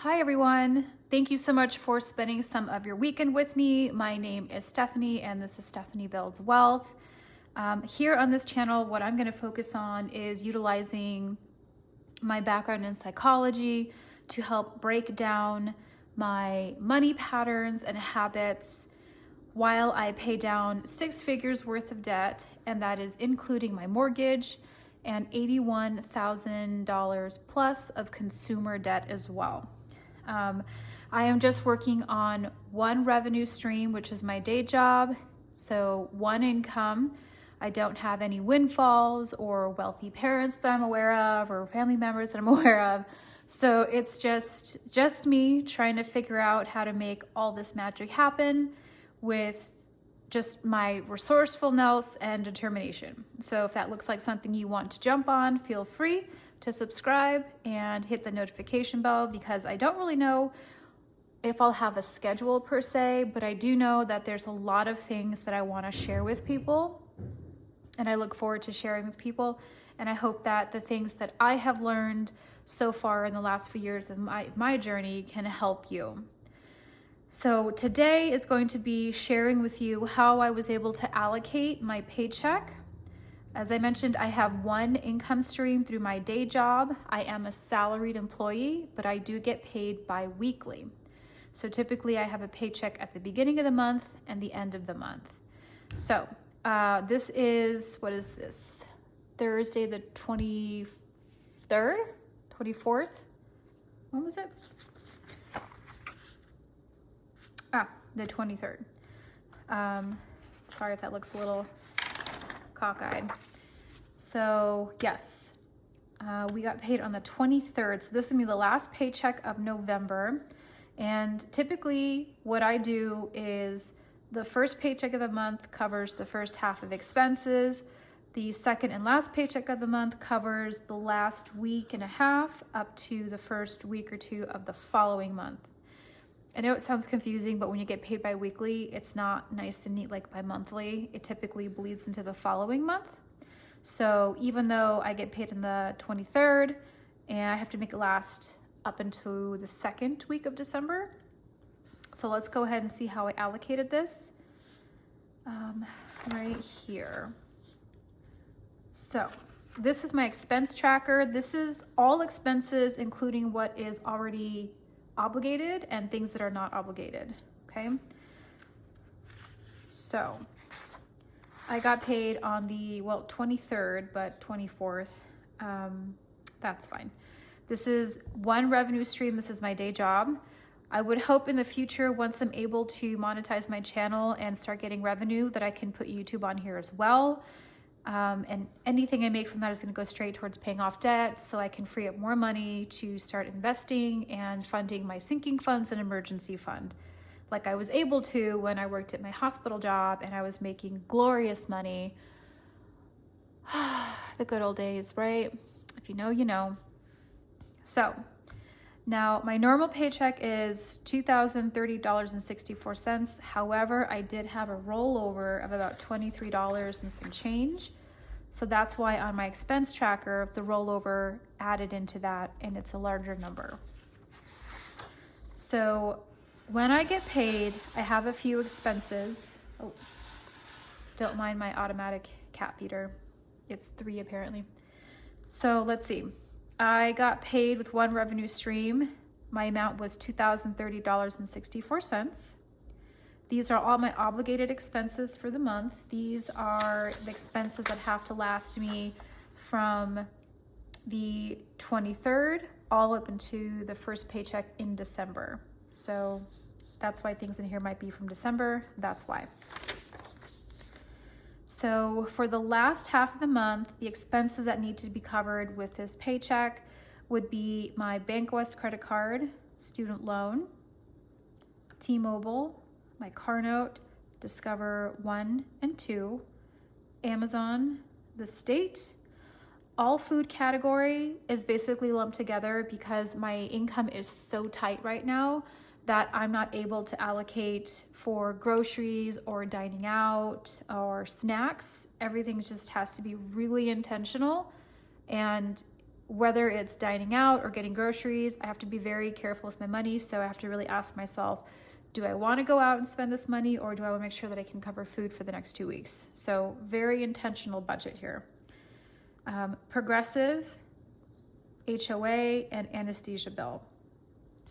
Hi everyone. Thank you so much for spending some of your weekend with me. My name is Stephanie and this is Stephanie Builds Wealth. Here on this channel, what I'm going to focus on is utilizing my background in psychology to help break down my money patterns and habits while I pay down 6 figures worth of debt, and that is including my mortgage and $81,000 plus of consumer debt as well. I am just working on one revenue stream, which is my day job. So one income. I don't have any windfalls or wealthy parents that I'm aware of or family members that I'm aware of. So it's just me trying to figure out how to make all this magic happen with just my resourcefulness and determination. So if that looks like something you want to jump on, feel free to subscribe and hit the notification bell, because I don't really know if I'll have a schedule per se, but I do know that there's a lot of things that I want to share with people, and I look forward to sharing with people. And I hope that the things that I have learned so far in the last few years of my journey can help you. So today is going to be sharing with you how I was able to allocate my paycheck. As I mentioned, I have one income stream through my day job. I am a salaried employee, but I do get paid bi-weekly. So typically I have a paycheck at the beginning of the month and the end of the month. So this is, what is this? Thursday the 23rd, 24th? When was it? The 23rd. Sorry if that looks a little cockeyed. So yes, we got paid on the 23rd. So this is gonna be the last paycheck of November. And typically what I do is the first paycheck of the month covers the first half of expenses. The second and last paycheck of the month covers the last week and a half up to the first week or two of the following month. I know it sounds confusing, but when you get paid bi-weekly, it's not nice and neat like bi-monthly. It typically bleeds into the following month. So even though I get paid on the 23rd and I have to make it last up until the second week of December. So let's go ahead and see how I allocated this right here. So this is my expense tracker. This is all expenses, including what is already obligated and things that are not obligated, okay? So I got paid on the, 23rd, but 24th, that's fine. This is one revenue stream. This is my day job. I would hope in the future, once I'm able to monetize my channel and start getting revenue, that I can put YouTube on here as well. And anything I make from that is going to go straight towards paying off debt, so I can free up more money to start investing and funding my sinking funds and emergency fund, like I was able to when I worked at my hospital job and I was making glorious money. The good old days, right? If you know, you know. So now my normal paycheck is $2,030.64. However, I did have a rollover of about $23 and some change. So that's why on my expense tracker, the rollover added into that, and it's a larger number. So when I get paid, I have a few expenses. Oh, don't mind my automatic cat feeder. It's 3 apparently. So let's see. I got paid with one revenue stream. My amount was $2,030.64. These are all my obligated expenses for the month. These are the expenses that have to last me from the 23rd all up into the first paycheck in December. So that's why things in here might be from December. That's why. So for the last half of the month, the expenses that need to be covered with this paycheck would be my Bank West credit card, student loan, T-Mobile, my car note, Discover 1 and 2, Amazon, the state. All food category is basically lumped together because my income is so tight right now that I'm not able to allocate for groceries or dining out or snacks. Everything just has to be really intentional. And whether it's dining out or getting groceries, I have to be very careful with my money. So I have to really ask myself, do I want to go out and spend this money, or do I want to make sure that I can cover food for the next 2 weeks? So very intentional budget here. Progressive, HOA, and anesthesia bill.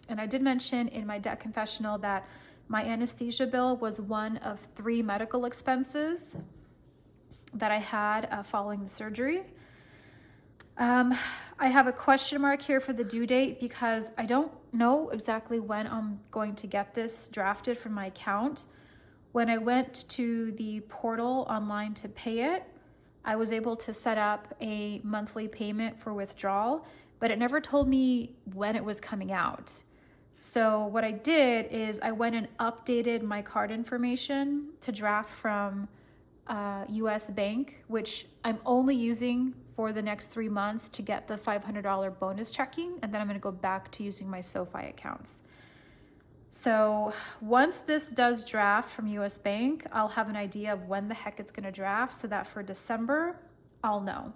And I did mention in my debt confessional that my anesthesia bill was one of 3 medical expenses that I had following the surgery. I have a question mark here for the due date because I don't know exactly when I'm going to get this drafted from my account. When I went to the portal online to pay it, I was able to set up a monthly payment for withdrawal, but it never told me when it was coming out. So what I did is I went and updated my card information to draft from US Bank, which I'm only using for the next 3 months to get the $500 bonus checking, and then I'm going to go back to using my SoFi accounts. So once this does draft from US Bank, I'll have an idea of when the heck it's going to draft so that for December, I'll know.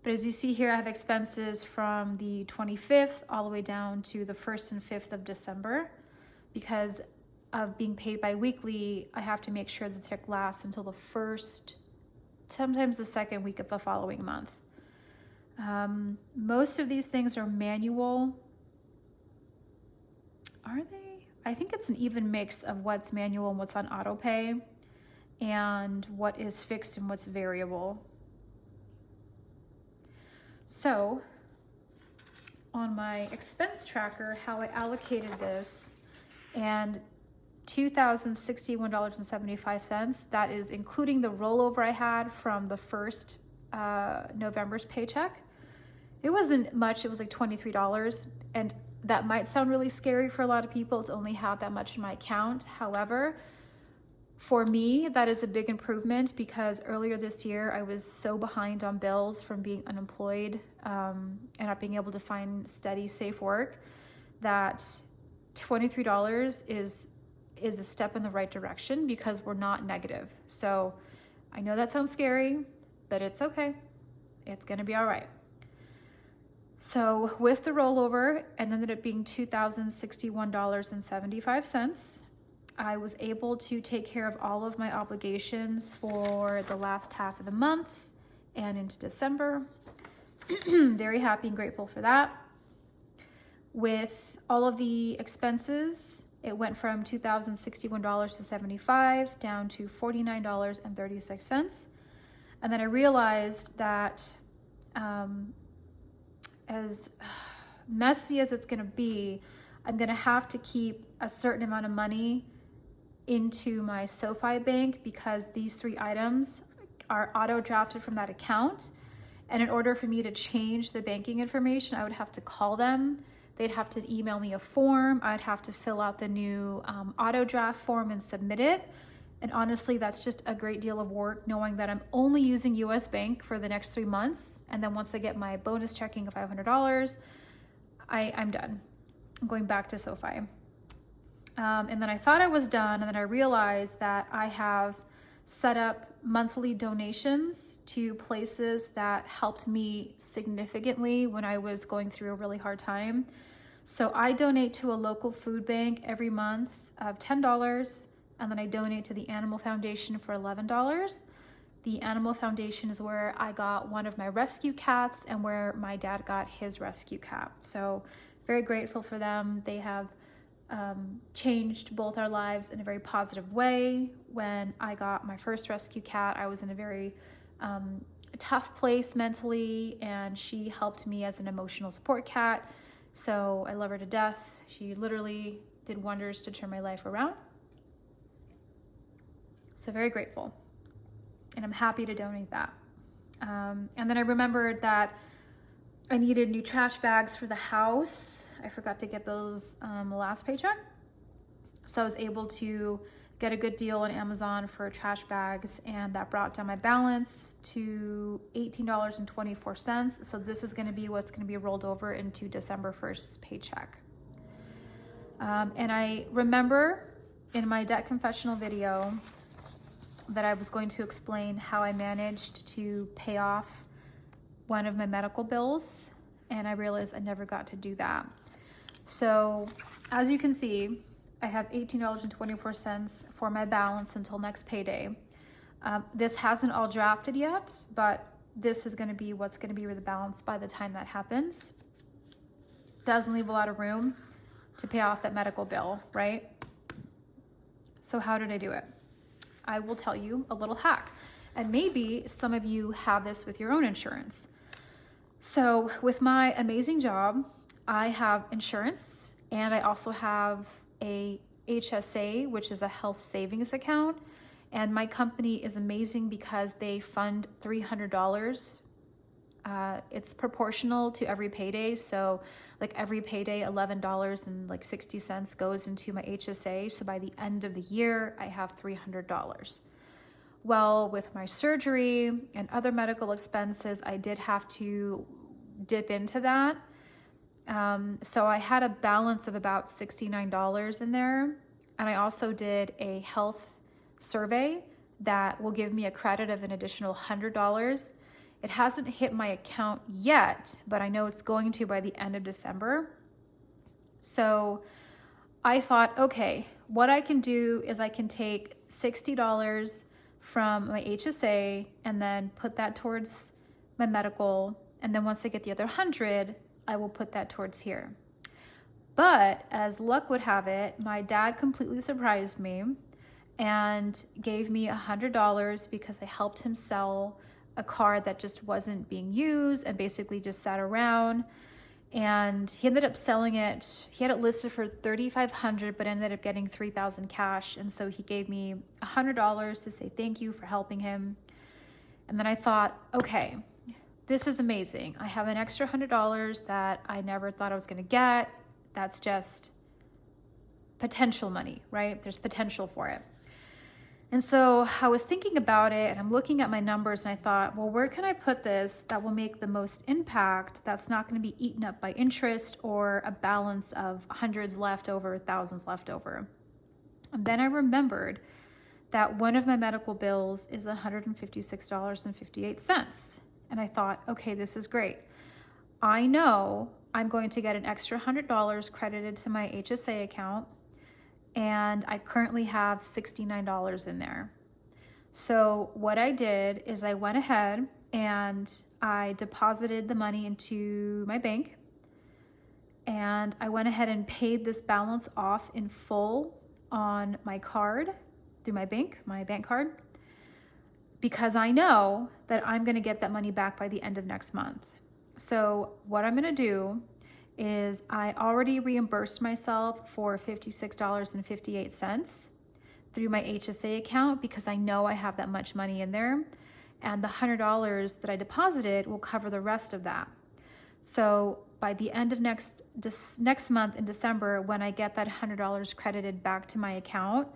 But as you see here, I have expenses from the 25th all the way down to the 1st and 5th of December. Because of being paid bi-weekly, I have to make sure the check lasts until the first, sometimes the second week of the following month. Most of these things are manual. Are they? I think it's an even mix of what's manual and what's on auto pay, and what is fixed and what's variable. So on my expense tracker, how I allocated this, and $2,061.75, that is including the rollover I had from the first November's paycheck. It wasn't much, it was like $23, and that might sound really scary for a lot of people to only have that much in my account. However, for me, that is a big improvement because earlier this year, I was so behind on bills from being unemployed and not being able to find steady, safe work that $23 is a step in the right direction because we're not negative. So I know that sounds scary, but it's okay. It's gonna be all right. So with the rollover, it ended up being $2,061.75. I was able to take care of all of my obligations for the last half of the month and into December. Very happy and grateful for that. With all of the expenses, it went from $2,061.75 down to $49.36. And then I realized that as messy as it's gonna be, I'm gonna have to keep a certain amount of money into my SoFi bank because these 3 items are auto drafted from that account. And in order for me to change the banking information, I would have to call them. They'd have to email me a form. I'd have to fill out the new auto draft form and submit it. And honestly, that's just a great deal of work knowing that I'm only using US Bank for the next 3 months. And then once I get my bonus checking of $500, I'm done. I'm going back to SoFi. And then I thought I was done, and then I realized that I have set up monthly donations to places that helped me significantly when I was going through a really hard time. So I donate to a local food bank every month of $10, and then I donate to the Animal Foundation for $11. The Animal Foundation is where I got one of my rescue cats and where my dad got his rescue cat. So very grateful for them. They have changed both our lives in a very positive way. When I got my first rescue cat, I was in a very tough place mentally, and she helped me as an emotional support cat. So I love her to death. She literally did wonders to turn my life around. So very grateful. And I'm happy to donate that. And then I remembered that I needed new trash bags for the house. I forgot to get those last paycheck. So I was able to get a good deal on Amazon for trash bags, and that brought down my balance to $18.24. So this is gonna be what's gonna be rolled over into December 1st's paycheck. And I remember in my debt confessional video that I was going to explain how I managed to pay off one of my medical bills, and I realized I never got to do that. So as you can see, I have $18.24 for my balance until next payday. This hasn't all drafted yet, but this is going to be what's going to be the balance by the time that happens. Doesn't leave a lot of room to pay off that medical bill, right? So how did I do it? I will tell you a little hack. And maybe some of you have this with your own insurance. So with my amazing job, I have insurance, and I also have a HSA, which is a health savings account. And my company is amazing because they fund $300. It's proportional to every payday. So like every payday, $11.60 goes into my HSA. So by the end of the year, I have $300. Well, with my surgery and other medical expenses, I did have to dip into that. So I had a balance of about $69 in there. And I also did a health survey that will give me a credit of an additional $100. It hasn't hit my account yet, but I know it's going to by the end of December. So I thought, okay, what I can do is I can take $60 from my HSA and then put that towards my medical. And then once I get the other 100, I will put that towards here. But as luck would have it, my dad completely surprised me and gave me $100 because I helped him sell a car that just wasn't being used and basically just sat around. And he ended up selling it. He had it listed for $3,500, but ended up getting $3,000 cash. And so he gave me $100 to say thank you for helping him. And then I thought, okay, this is amazing. I have an extra $100 that I never thought I was going to get. That's just potential money, right? There's potential for it. And so I was thinking about it, and I'm looking at my numbers, and I thought, well, where can I put this that will make the most impact that's not going to be eaten up by interest or a balance of hundreds left over, thousands left over? And then I remembered that one of my medical bills is $156.58. And I thought, okay, this is great. I know I'm going to get an extra $100 credited to my HSA account, and I currently have $69 in there. So what I did is I went ahead and I deposited the money into my bank, and I went ahead and paid this balance off in full on my card through my bank card, because I know that I'm going to get that money back by the end of next month. So what I'm going to do is I already reimbursed myself for $56.58 through my HSA account because I know I have that much money in there, and the $100 that I deposited will cover the rest of that. So by the end of next month in December, when I get that $100 credited back to my account,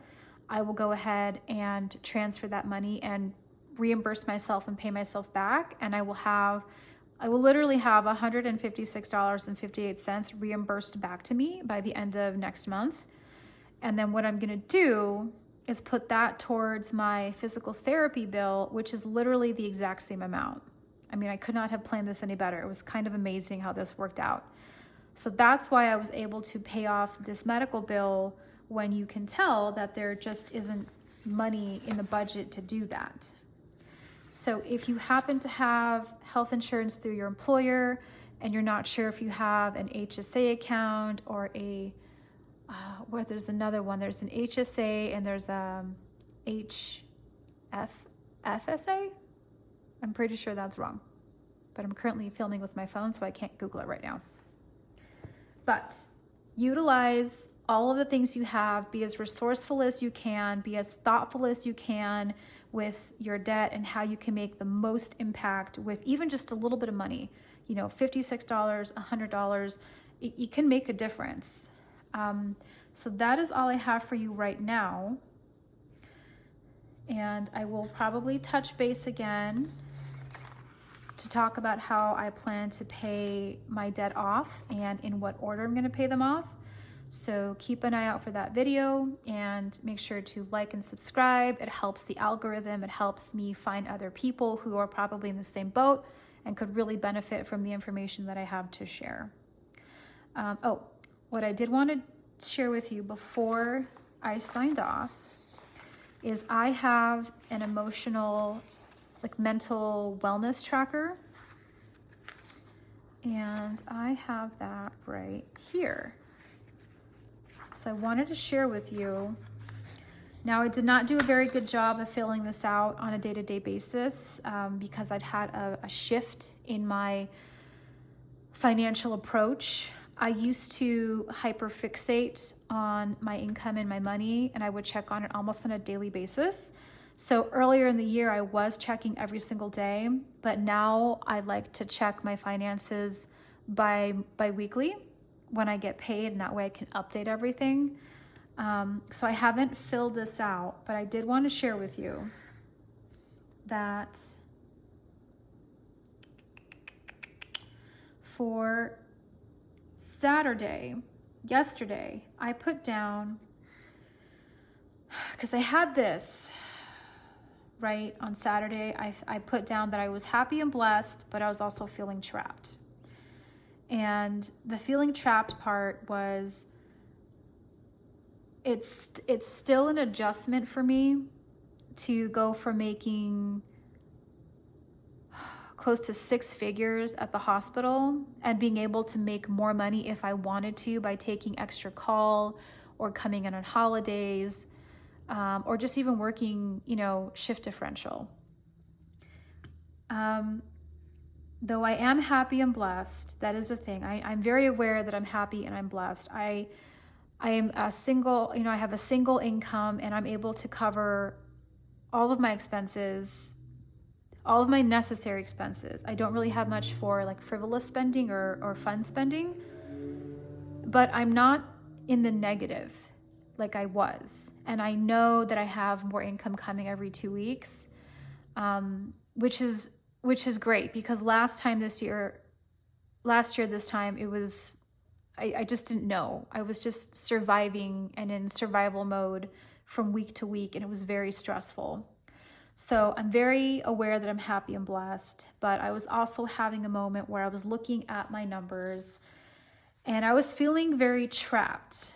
I will go ahead and transfer that money and reimburse myself and pay myself back, and I will literally have $156.58 reimbursed back to me by the end of next month. And then what I'm going to do is put that towards my physical therapy bill, which is literally the exact same amount. I mean, I could not have planned this any better. It was kind of amazing how this worked out. So that's why I was able to pay off this medical bill when you can tell that there just isn't money in the budget to do that. So if you happen to have health insurance through your employer and you're not sure if you have an HSA account or there's another one, there's an HSA and there's a FSA. I'm pretty sure that's wrong, but I'm currently filming with my phone, so I can't Google it right now. But utilize all of the things you have, be as resourceful as you can, be as thoughtful as you can with your debt and how you can make the most impact with even just a little bit of money. $56, $100, it can make a difference. So that is all I have for you right now. And I will probably touch base again to talk about how I plan to pay my debt off and in what order I'm going to pay them off. So keep an eye out for that video and make sure to like and subscribe. It helps the algorithm. It helps me find other people who are probably in the same boat and could really benefit from the information that I have to share. What I did want to share with you before I signed off is I have an emotional, mental wellness tracker. And I have that right here. So I wanted to share with you. Now, I did not do a very good job of filling this out on a day-to-day basis because I've had a shift in my financial approach. I used to hyperfixate on my income and my money, and I would check on it almost on a daily basis. So earlier in the year, I was checking every single day, but now I like to check my finances bi-weekly when I get paid, and that way I can update everything. So I haven't filled this out, but I did want to share with you that for yesterday, I put down, because I had this, right, on Saturday, I put down that I was happy and blessed, but I was also feeling trapped. And the feeling trapped part was, it's still an adjustment for me to go from making close to 6 figures at the hospital and being able to make more money if I wanted to by taking extra call or coming in on holidays, or just even working, shift differential. Though I am happy and blessed, that is the thing. I'm very aware that I'm happy and I'm blessed. I am a single, I have a single income, and I'm able to cover all of my expenses, all of my necessary expenses. I don't really have much for frivolous spending or fun spending, but I'm not in the negative like I was. And I know that I have more income coming every 2 weeks, which is great, because last year this time, it was, I just didn't know. I was just surviving and in survival mode from week to week, and it was very stressful. So I'm very aware that I'm happy and blessed, but I was also having a moment where I was looking at my numbers and I was feeling very trapped.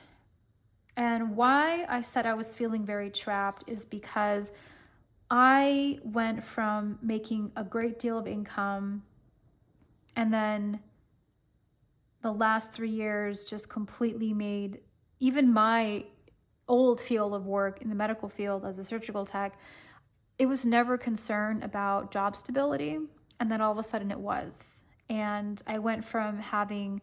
And why I said I was feeling very trapped is because I went from making a great deal of income, and then the last 3 years just completely made even my old field of work in the medical field as a surgical tech, it was never concerned about job stability. And then all of a sudden it was. And I went from having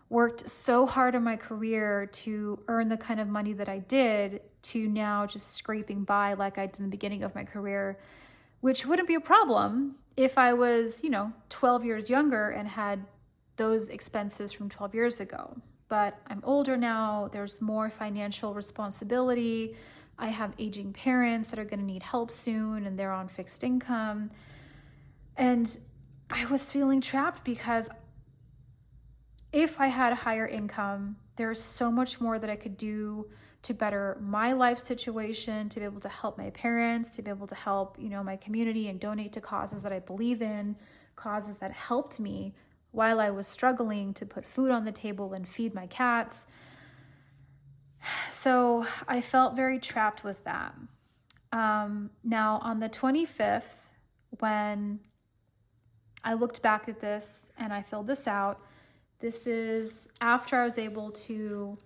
worked so hard in my career to earn the kind of money that I did to now just scraping by like I did in the beginning of my career, which wouldn't be a problem if I was, 12 years younger and had those expenses from 12 years ago. But I'm older now. There's more financial responsibility. I have aging parents that are going to need help soon, and they're on fixed income. And I was feeling trapped because if I had a higher income, there's so much more that I could do to better my life situation, to be able to help my parents, to be able to help, my community and donate to causes that I believe in, causes that helped me while I was struggling to put food on the table and feed my cats. So I felt very trapped with that. Now on the 25th, when I looked back at this and I filled this out, this is after I was able to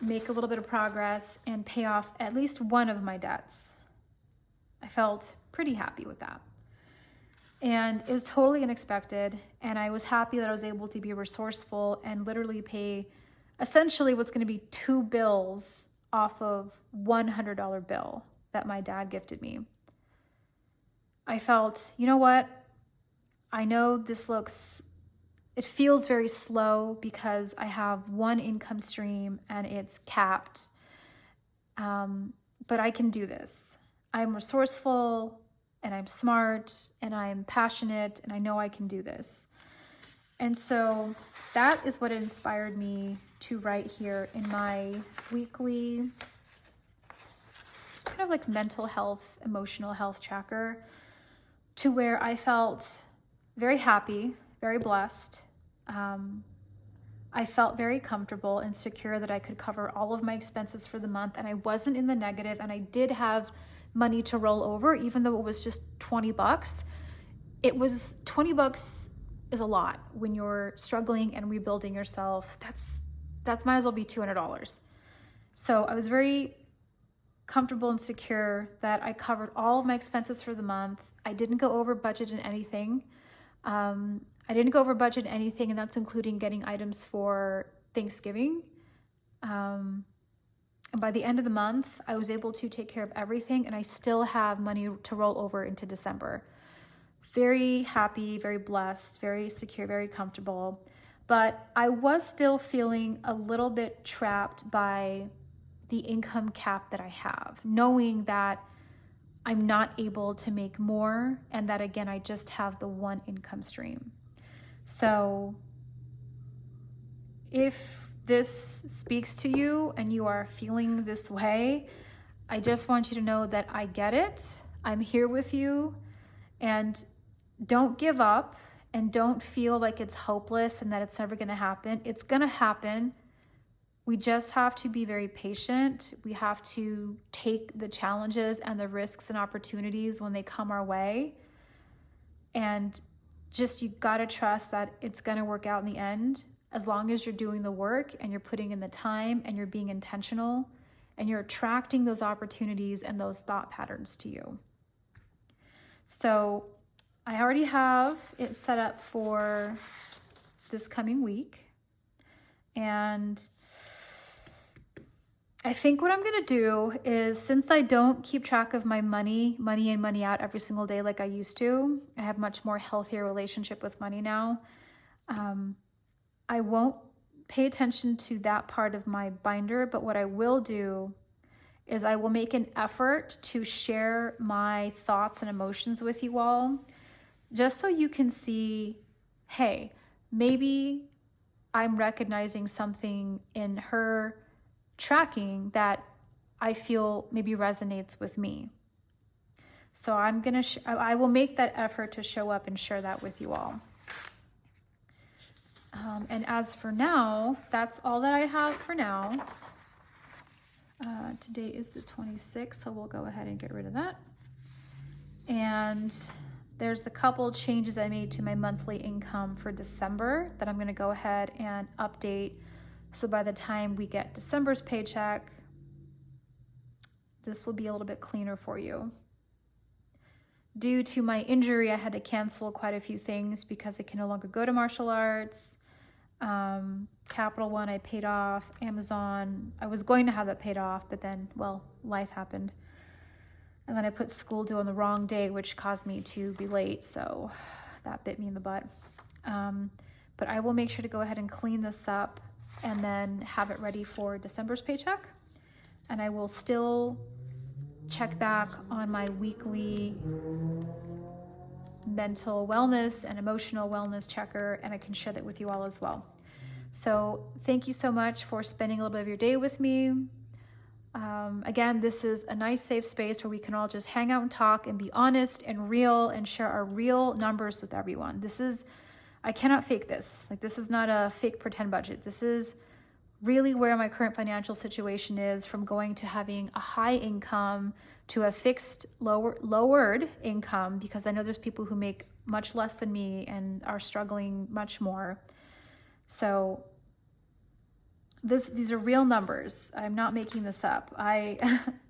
make a little bit of progress and pay off at least one of my debts. I felt pretty happy with that. And it was totally unexpected. And I was happy that I was able to be resourceful and literally pay essentially what's going to be 2 bills off of $100 bill that my dad gifted me. I felt, you know what? I know it feels very slow because I have one income stream and it's capped. But I can do this. I'm resourceful and I'm smart and I'm passionate and I know I can do this. And so that is what inspired me to write here in my weekly kind of like mental health, emotional health tracker, to where I felt very happy, very blessed. I felt very comfortable and secure that I could cover all of my expenses for the month, and I wasn't in the negative, and I did have money to roll over, even though it was just $20. It was $20 is a lot when you're struggling and rebuilding yourself. That's might as well be $200. So I was very comfortable and secure that I covered all of my expenses for the month. I didn't go over budget in anything. I didn't go over budget in anything, and that's including getting items for Thanksgiving. And by the end of the month, I was able to take care of everything, and I still have money to roll over into December. Very happy, very blessed, very secure, very comfortable. But I was still feeling a little bit trapped by the income cap that I have, knowing that I'm not able to make more, and that again, I just have the one income stream. So if this speaks to you and you are feeling this way, I just want you to know that I get it. I'm here with you, and don't give up, and don't feel like it's hopeless and that it's never going to happen. It's going to happen. We just have to be very patient. We have to take the challenges and the risks and opportunities when they come our way. And just, you got to trust that it's going to work out in the end, as long as you're doing the work and you're putting in the time and you're being intentional and you're attracting those opportunities and those thought patterns to you. So I already have it set up for this coming week. And I think what I'm going to do is, since I don't keep track of my money in, money out every single day like I used to, I have much more healthier relationship with money now. I won't pay attention to that part of my binder, but what I will do is I will make an effort to share my thoughts and emotions with you all, just so you can see, hey, maybe I'm recognizing something in her tracking that I feel maybe resonates with me. So I will make that effort to show up and share that with you all. And as for now, that's all that I have for now. Today is the 26th, so we'll go ahead and get rid of that. And there's the couple changes I made to my monthly income for December that I'm going to go ahead and update. So by the time we get December's paycheck, this will be a little bit cleaner for you. Due to my injury, I had to cancel quite a few things because I can no longer go to martial arts. Capital One I paid off. Amazon, I was going to have that paid off, but then, well, life happened. And then I put school due on the wrong day, which caused me to be late. So that bit me in the butt. But I will make sure to go ahead and clean this up and then have it ready for December's paycheck. And I will still check back on my weekly mental wellness and emotional wellness checker, and I can share that with you all as well. So thank you so much for spending a little bit of your day with me. Again, this is a nice safe space where we can all just hang out and talk and be honest and real and share our real numbers with everyone. I cannot fake this. Like, this is not a fake pretend budget. This is really where my current financial situation is, from going to having a high income to a fixed lowered income, because I know there's people who make much less than me and are struggling much more. So these are real numbers. I'm not making this up. I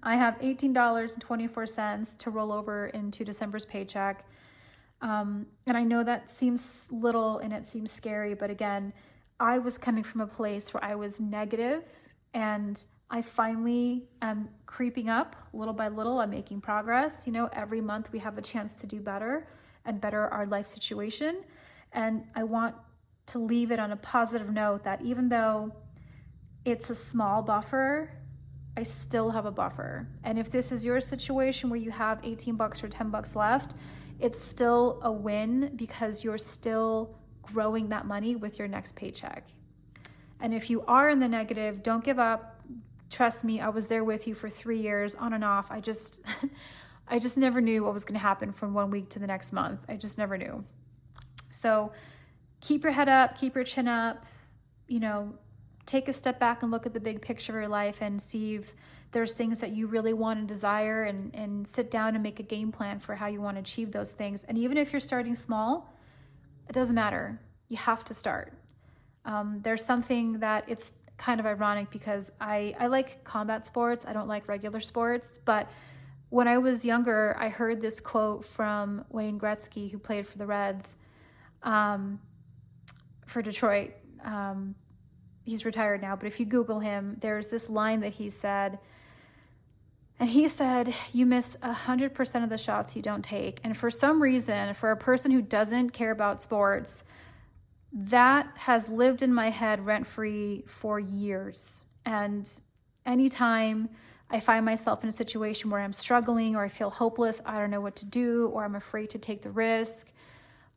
have $18.24 to roll over into December's paycheck. And I know that seems little and it seems scary, but again, I was coming from a place where I was negative, and I finally am creeping up little by little. I'm making progress. Every month we have a chance to do better and better our life situation. And I want to leave it on a positive note that even though it's a small buffer, I still have a buffer. And if this is your situation where you have $18 or $10 left, it's still a win, because you're still growing that money with your next paycheck. And if you are in the negative, don't give up. Trust me, I was there with you for 3 years on and off. I just never knew what was going to happen from 1 week to the next month. I just never knew. So keep your head up, keep your chin up, take a step back and look at the big picture of your life and see if there's things that you really want and desire, and sit down and make a game plan for how you want to achieve those things. And even if you're starting small, it doesn't matter. You have to start. There's something that it's kind of ironic because I like combat sports. I don't like regular sports. But when I was younger, I heard this quote from Wayne Gretzky, who played for the Reds, for Detroit. He's retired now, but if you Google him, there's this line that he said, and he said, you miss 100% of the shots you don't take. And for some reason, for a person who doesn't care about sports, that has lived in my head rent-free for years. And anytime I find myself in a situation where I'm struggling or I feel hopeless, I don't know what to do, or I'm afraid to take the risk,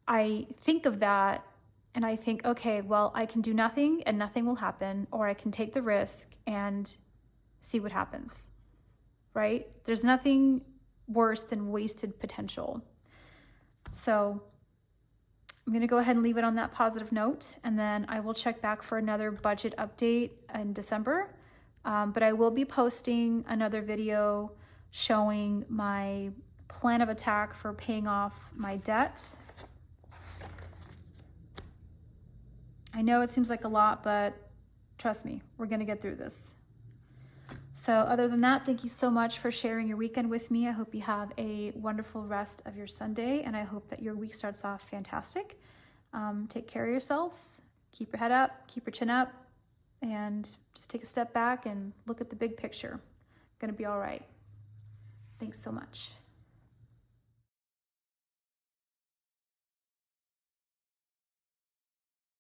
I think of that and I think, okay, well, I can do nothing and nothing will happen, or I can take the risk and see what happens, right? There's nothing worse than wasted potential. So I'm going to go ahead and leave it on that positive note, and then I will check back for another budget update in December. But I will be posting another video showing my plan of attack for paying off my debt. I know it seems like a lot, but trust me, we're going to get through this. So other than that, thank you so much for sharing your weekend with me. I hope you have a wonderful rest of your Sunday, and I hope that your week starts off fantastic. Take care of yourselves, keep your head up, keep your chin up, and just take a step back and look at the big picture. Gonna be all right. Thanks so much.